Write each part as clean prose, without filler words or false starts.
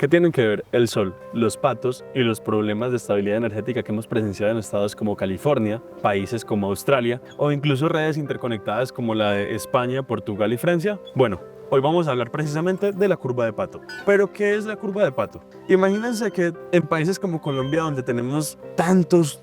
¿Qué tienen que ver el sol, los patos y los problemas de estabilidad energética que hemos presenciado en estados como California, países como Australia o incluso redes interconectadas como la de España, Portugal y Francia? Bueno, hoy vamos a hablar precisamente de la curva de Pato. ¿Pero qué es la curva de Pato? Imagínense que en países como Colombia, donde tenemos tantos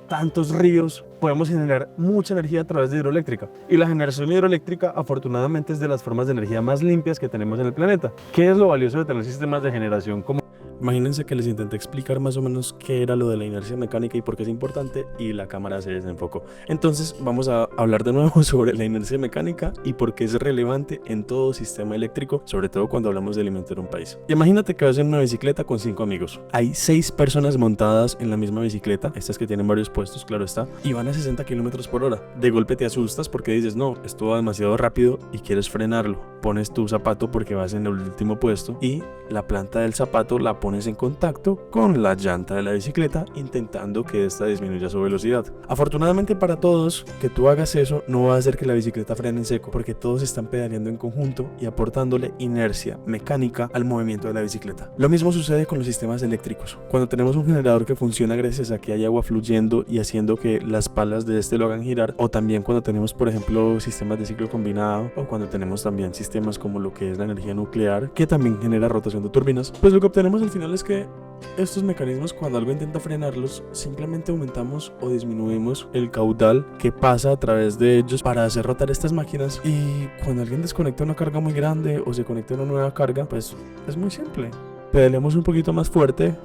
ríos, podemos generar mucha energía a través de hidroeléctrica. Y la generación hidroeléctrica, afortunadamente, es de las formas de energía más limpias que tenemos en el planeta. ¿Qué es lo valioso de tener sistemas de generación como? Imagínense que les intenté explicar más o menos qué era lo de la inercia mecánica y por qué es importante, y la cámara se desenfocó. Entonces vamos a hablar de nuevo sobre la inercia mecánica y por qué es relevante en todo sistema eléctrico, sobre todo cuando hablamos de alimentar un país. Imagínate que vas en una bicicleta con 5 amigos. Hay 6 personas montadas en la misma bicicleta, estas que tienen varios puestos, claro está, y van a 60 kilómetros por hora. De golpe te asustas porque dices, no, esto va demasiado rápido y quieres frenarlo. Pones tu zapato porque vas en el último puesto y la planta del zapato la pones en contacto con la llanta de la bicicleta, intentando que esta disminuya su velocidad. Afortunadamente para todos, que tú hagas eso no va a hacer que la bicicleta frene en seco, porque todos están pedaleando en conjunto y aportándole inercia mecánica al movimiento de la bicicleta. Lo mismo sucede con los sistemas eléctricos. Cuando tenemos un generador que funciona gracias a que hay agua fluyendo y haciendo que las palas de este lo hagan girar, o también cuando tenemos, por ejemplo, sistemas de ciclo combinado, o cuando tenemos también sistemas como lo que es la energía nuclear, que también genera rotación de turbinas, pues lo que obtenemos al final es que estos mecanismos, cuando algo intenta frenarlos, simplemente aumentamos o disminuimos el caudal que pasa a través de ellos para hacer rotar estas máquinas. Y cuando alguien desconecta una carga muy grande o se conecta una nueva carga, pues es muy simple. Pedaleamos un poquito más fuerte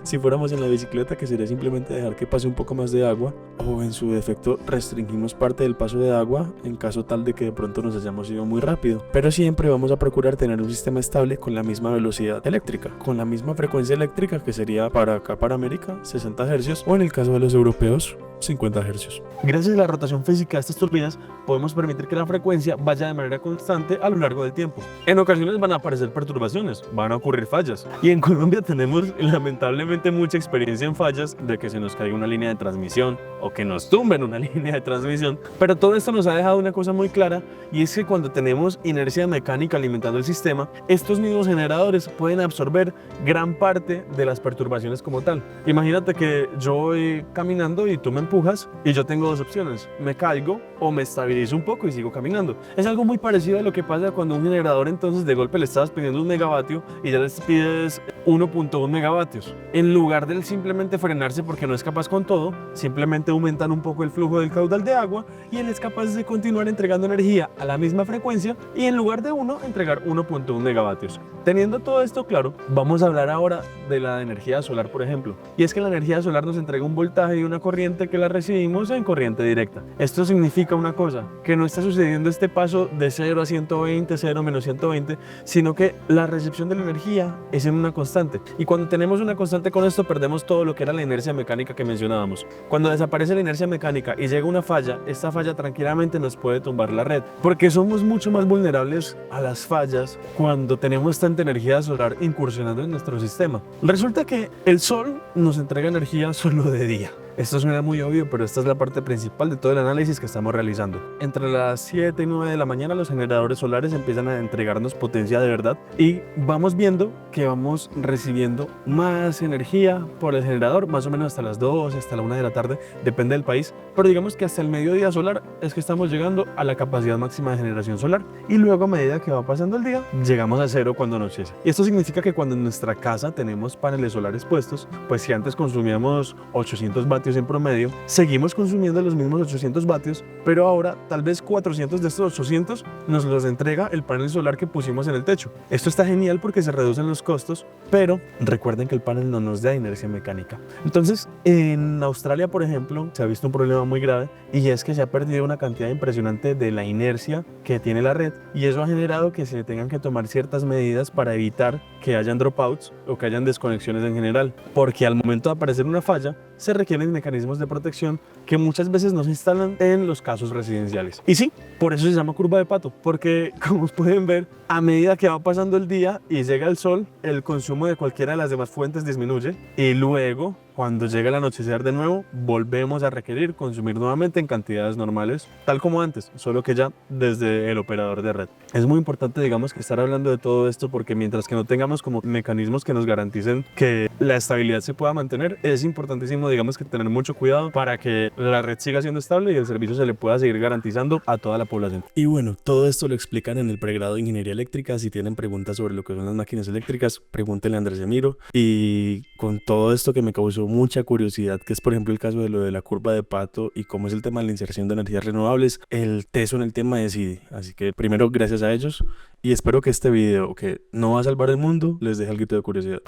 si fuéramos en la bicicleta, que sería simplemente dejar que pase un poco más de agua, o en su defecto restringimos parte del paso de agua en caso tal de que de pronto nos hayamos ido muy rápido. Pero siempre vamos a procurar tener un sistema estable con la misma velocidad eléctrica, con la misma frecuencia eléctrica, que sería para acá, para América, 60 Hz, o en el caso de los europeos, 50 Hz. Gracias a la rotación física de estas turbinas, podemos permitir que la frecuencia vaya de manera constante a lo largo del tiempo. En ocasiones van a aparecer perturbaciones, van a ocurrir fallas. Y en Colombia tenemos lamentablemente mucha experiencia en fallas, de que se nos caiga una línea de transmisión o que nos tumben una línea de transmisión. Pero todo esto nos ha dejado una cosa muy clara, y es que cuando tenemos inercia mecánica alimentando el sistema, estos mismos generadores pueden absorber gran parte de las perturbaciones como tal. Imagínate que yo voy caminando y tú me empujas, y yo tengo dos opciones: me caigo o me estabilizo un poco y sigo caminando. Es algo muy parecido a lo que pasa cuando un generador, entonces, de golpe le estabas pidiendo 1 megavatio y ya les pides 1.1 megavatios. En lugar de simplemente frenarse porque no es capaz con todo, simplemente aumentan un poco el flujo del caudal de agua y él es capaz de continuar entregando energía a la misma frecuencia, y en lugar de 1, entregar 1.1 megavatios. Teniendo todo esto claro, vamos a hablar ahora de la energía solar, por ejemplo. Y es que la energía solar nos entrega un voltaje y una corriente que la recibimos en corriente directa. Esto significa una cosa, que no está sucediendo este paso de 0 a 120, 0 menos 120, sino que la recepción de la energía es en una constante. Y cuando tenemos una constante con esto, perdemos todo lo que era la inercia mecánica que mencionábamos. Cuando desaparece la inercia mecánica y llega una falla, esta falla tranquilamente nos puede tumbar la red, porque somos mucho más vulnerables a las fallas cuando tenemos tanta energía solar incursionando en nuestro sistema. Resulta que el sol nos entrega energía solo de día. Esto suena muy obvio, pero esta es la parte principal de todo el análisis que estamos realizando. Entre las 7 y 9 de la mañana los generadores solares empiezan a entregarnos potencia de verdad, y vamos viendo que vamos recibiendo más energía por el generador, más o menos hasta las 2, hasta la 1 de la tarde, depende del país, pero digamos que hasta el mediodía solar es que estamos llegando a la capacidad máxima de generación solar, y luego, a medida que va pasando el día, llegamos a 0 cuando anochece. Y esto significa que cuando en nuestra casa tenemos paneles solares puestos, pues si antes consumíamos 800 vatios en promedio, seguimos consumiendo los mismos 800 vatios, pero ahora tal vez 400 de estos 800 nos los entrega el panel solar que pusimos en el techo. Esto está genial porque se reducen los costos, pero recuerden que el panel no nos da inercia mecánica. Entonces, en Australia, por ejemplo, se ha visto un problema muy grave, y es que se ha perdido una cantidad impresionante de la inercia que tiene la red, y eso ha generado que se tengan que tomar ciertas medidas para evitar que hayan dropouts o que hayan desconexiones en general, porque al momento de aparecer una falla se requieren mecanismos de protección que muchas veces no se instalan en los casos residenciales. Y sí, por eso se llama curva de Pato, porque como pueden ver, a medida que va pasando el día y llega el sol, el consumo de cualquiera de las demás fuentes disminuye y luego, cuando llega el anochecer de nuevo, volvemos a requerir consumir nuevamente en cantidades normales, tal como antes, solo que ya desde el operador de red. Es muy importante, digamos, que estar hablando de todo esto, porque mientras que no tengamos como mecanismos que nos garanticen que la estabilidad se pueda mantener, es importantísimo, digamos, que tener mucho cuidado para que la red siga siendo estable y el servicio se le pueda seguir garantizando a toda la población. Y bueno, todo esto lo explican en el pregrado de Ingeniería Eléctrica. Si tienen preguntas sobre lo que son las máquinas eléctricas, pregúntenle a Andrés Yamiro. Y con todo esto que me causó mucha curiosidad, que es por ejemplo el caso de lo de la curva de Pato y cómo es el tema de la inserción de energías renovables, el teso en el tema decide. Así que primero, gracias a ellos, y espero que este video, que no va a salvar el mundo, les deje algo de curiosidad.